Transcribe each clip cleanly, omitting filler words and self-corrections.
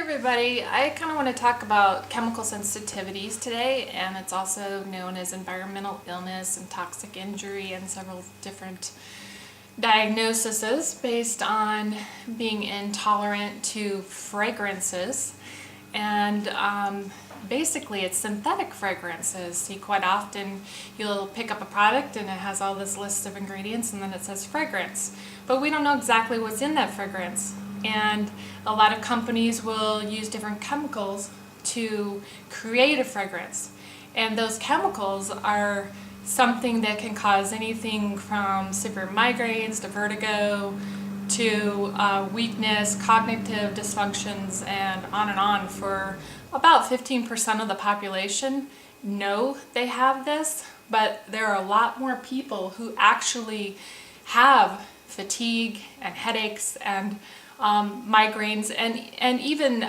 everybody, I kind of want to talk about chemical sensitivities today, and it's also known as environmental illness and toxic injury, and several different diagnoses based on being intolerant to fragrances. And basically it's synthetic fragrances. See, quite often you'll pick up a product and it has all this list of ingredients and then it says fragrance, but we don't know exactly what's in that fragrance. And a lot of companies will use different chemicals to create a fragrance. And those chemicals are something that can cause anything from severe migraines to vertigo to weakness, cognitive dysfunctions, and on for about 15% of the population know they have this, but there are a lot more people who actually have fatigue and headaches and migraines and even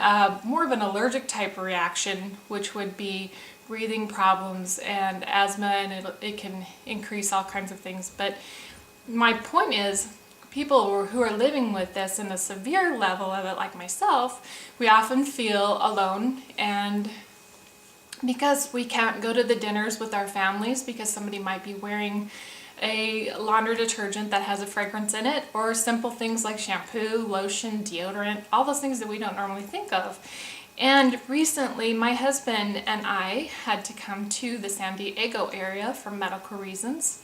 more of an allergic type reaction, which would be breathing problems and asthma, and it can increase all kinds of things. But my point is, people who are living with this in a severe level of it, like myself, we often feel alone, and because we can't go to the dinners with our families because somebody might be wearing a laundry detergent that has a fragrance in it, or simple things like shampoo, lotion, deodorant, all those things that we don't normally think of. And recently my husband and I had to come to the San Diego area for medical reasons,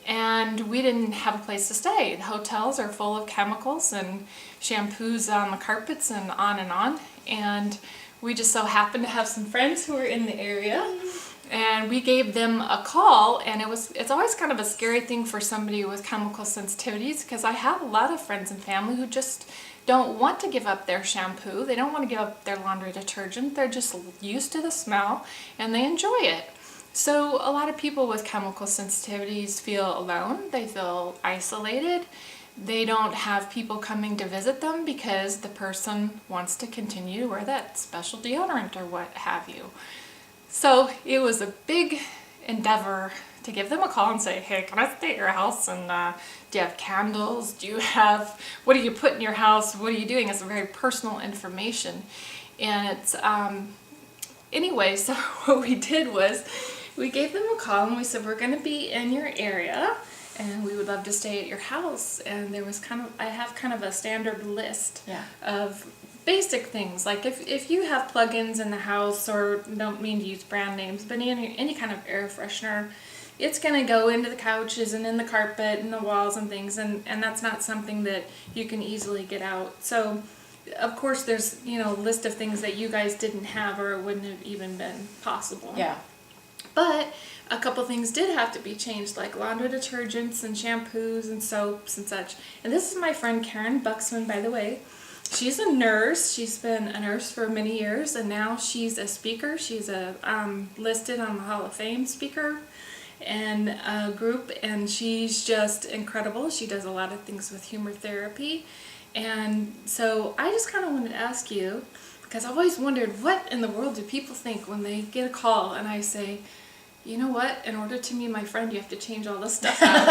and we didn't have a place to stay. The hotels are full of chemicals and shampoos on the carpets and on, and we just so happened to have some friends who were in the area. And we gave them a call, and it's always kind of a scary thing for somebody with chemical sensitivities, because I have a lot of friends and family who just don't want to give up their shampoo. They don't want to give up their laundry detergent. They're just used to the smell and they enjoy it. So a lot of people with chemical sensitivities feel alone. They feel isolated. They don't have people coming to visit them because the person wants to continue to wear that special deodorant or what have you. So it was a big endeavor to give them a call and say, hey, can I stay at your house? And do you have candles? What do you put in your house? What are you doing? It's very personal information. And it's, anyway, so what we did was we gave them a call and we said, we're going to be in your area and we would love to stay at your house. And there was I have kind of a standard list of basic things, like if you have plugins in the house, or don't mean to use brand names, but any kind of air freshener, it's going to go into the couches and in the carpet and the walls and things, and that's not something that you can easily get out. So of course there's a list of things that you guys didn't have, or it wouldn't have even been possible. Yeah. But a couple things did have to be changed, like laundry detergents and shampoos and soaps and such. And this is my friend Karen Buxton, by the way. She's a nurse. She's been a nurse for many years, and now she's a speaker. She's listed on the Hall of Fame speaker and group, and she's just incredible. She does a lot of things with humor therapy. And so I just kind of wanted to ask you, because I've always wondered, what in the world do people think when they get a call and I say, you know what, in order to meet my friend, you have to change all this stuff out.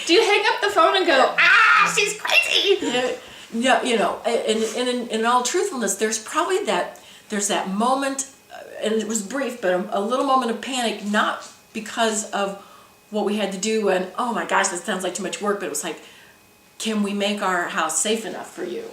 Do you hang up the phone and go, she's crazy? Yeah, in all truthfulness, there's that moment, and it was brief, but a little moment of panic, not because of what we had to do and, oh my gosh, that sounds like too much work, but it was like, can we make our house safe enough for you?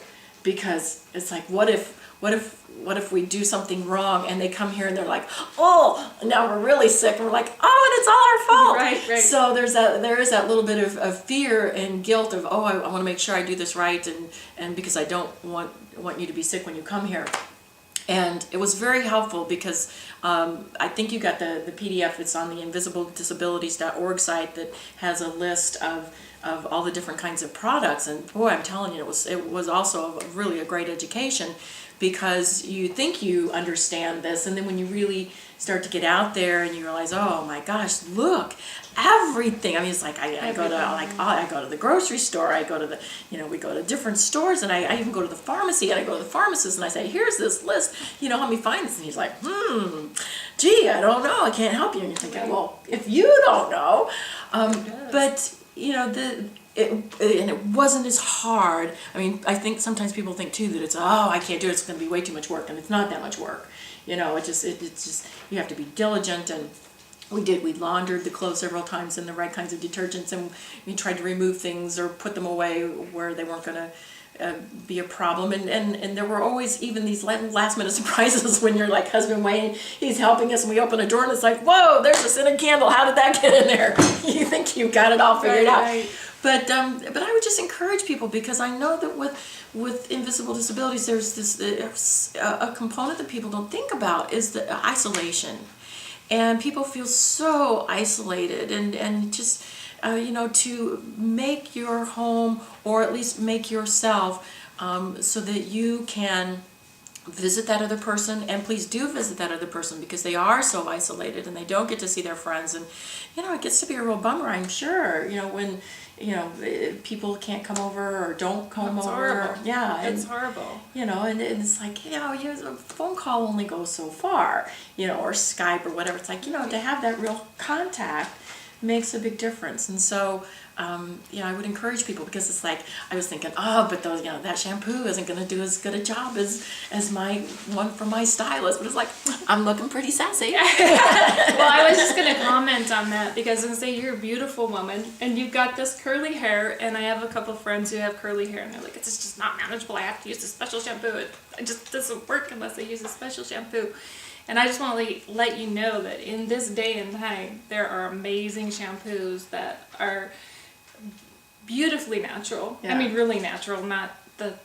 Because it's like, what if we do something wrong and they come here and they're like, oh, now we're really sick, and we're like, oh, and it's all our fault. Right. So there is that little bit of fear and guilt of, oh, I want to make sure I do this right, and because I don't want you to be sick when you come here. And it was very helpful because I think you got the PDF. It's on the invisibledisabilities.org site that has a list of all the different kinds of products. And boy, I'm telling you, it was also really a great education, because you think you understand this, and then when you really start to get out there and you realize, oh my gosh, look, everything. I mean, it's like I go to the grocery store, I go to the, we go to different stores, and I even go to the pharmacy, and I go to the pharmacist and I say, here's this list, help me find this. And he's like, gee, I don't know, I can't help you. And you're thinking, well, if you don't know, but and it wasn't as hard. I mean, I think sometimes people think too that it's, oh, I can't do it, it's going to be way too much work, and it's not that much work. You know, it's just you have to be diligent. And we laundered the clothes several times in the right kinds of detergents, and we tried to remove things or put them away where they weren't going to be a problem. And there were always even these last minute surprises when you're like, husband Wayne, he's helping us, and we open a door and it's like, whoa, there's a scented candle, how did that get in there? You think you've got it all figured out. Right. But I would just encourage people, because I know that with invisible disabilities, there's this a component that people don't think about is the isolation, and people feel so isolated, and just to make your home, or at least make yourself, so that you can visit that other person. And please do visit that other person, because they are so isolated and they don't get to see their friends. And it gets to be a real bummer, I'm sure, when people can't come over or don't come That's over. horrible. Yeah, It's horrible. and it's like, a phone call only goes so far, or Skype or whatever. It's like, to have that real contact makes a big difference. And so, I would encourage people, because it's like, I was thinking, but those, that shampoo isn't going to do as good a job as my one from my stylist. But it's like, I'm looking pretty sassy. Well, I was just going to comment on that, because I was going to say, you're a beautiful woman and you've got this curly hair, and I have a couple friends who have curly hair and they're like, it's just not manageable. I have to use a special shampoo. It just doesn't work unless I use a special shampoo. And I just want to let you know that in this day and time, there are amazing shampoos that are beautifully natural. Yeah. I mean, really natural, not the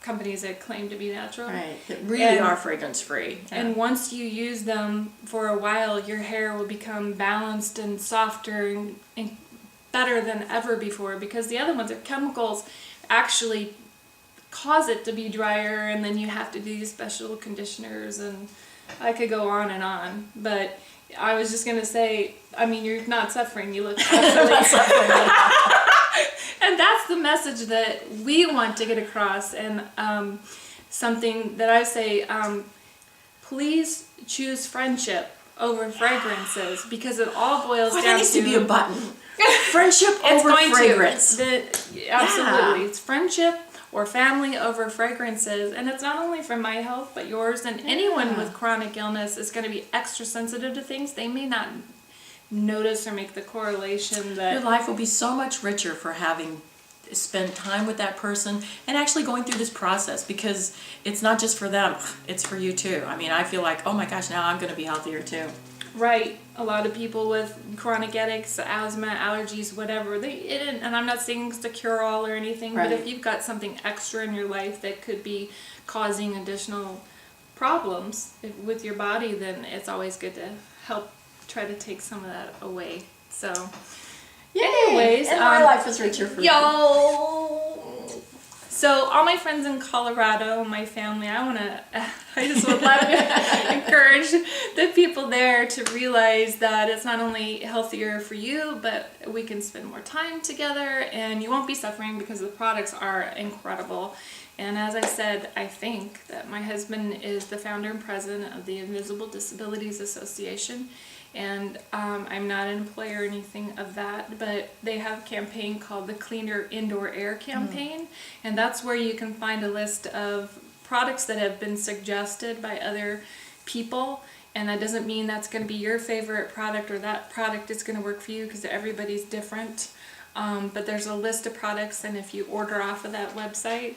companies that claim to be natural. Right, that really are fragrance free. Yeah. And once you use them for a while, your hair will become balanced and softer and better than ever before, because the other ones are chemicals actually cause it to be drier, and then you have to do these special conditioners, and I could go on, but I was just going to say, I mean, you're not suffering, you look absolutely Not suffering. And that's the message that we want to get across. And something that I say, please choose friendship over fragrances, because it all boils down to... That needs to be a button. Friendship over fragrance. Absolutely. Yeah. It's friendship or family over fragrances. And it's not only for my health, but yours. And anyone with chronic illness is going to be extra sensitive to things. They may not notice or make the correlation that... Your life will be so much richer for having spent time with that person and actually going through this process, because it's not just for them, it's for you too. I mean, I feel like, oh my gosh, now I'm going to be healthier too. Right. A lot of people with chronic headaches, asthma, allergies, whatever, and I'm not saying it's a cure-all or anything, Right. but if you've got something extra in your life that could be causing additional problems with your body, then it's always good to help try to take some of that away. So, anyways, and my life is richer for you. So all my friends in Colorado, my family, I just would love to encourage the people there to realize that it's not only healthier for you, but we can spend more time together, and you won't be suffering, because the products are incredible. And as I said, I think that my husband is the founder and president of the Invisible Disabilities Association. And I'm not an employer or anything of that, but they have a campaign called the Cleaner Indoor Air Campaign. And that's where you can find a list of products that have been suggested by other people. And that doesn't mean that's going to be your favorite product, or that product is going to work for you, because everybody's different. But there's a list of products, and if you order off of that website,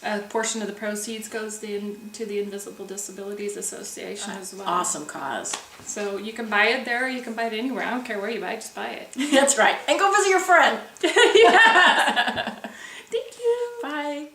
a portion of the proceeds goes to the Invisible Disabilities Association as well. Awesome cause. So you can buy it there, or you can buy it anywhere. I don't care where you buy it, just buy it. That's right. And go visit your friend. Yeah. Thank you. Bye.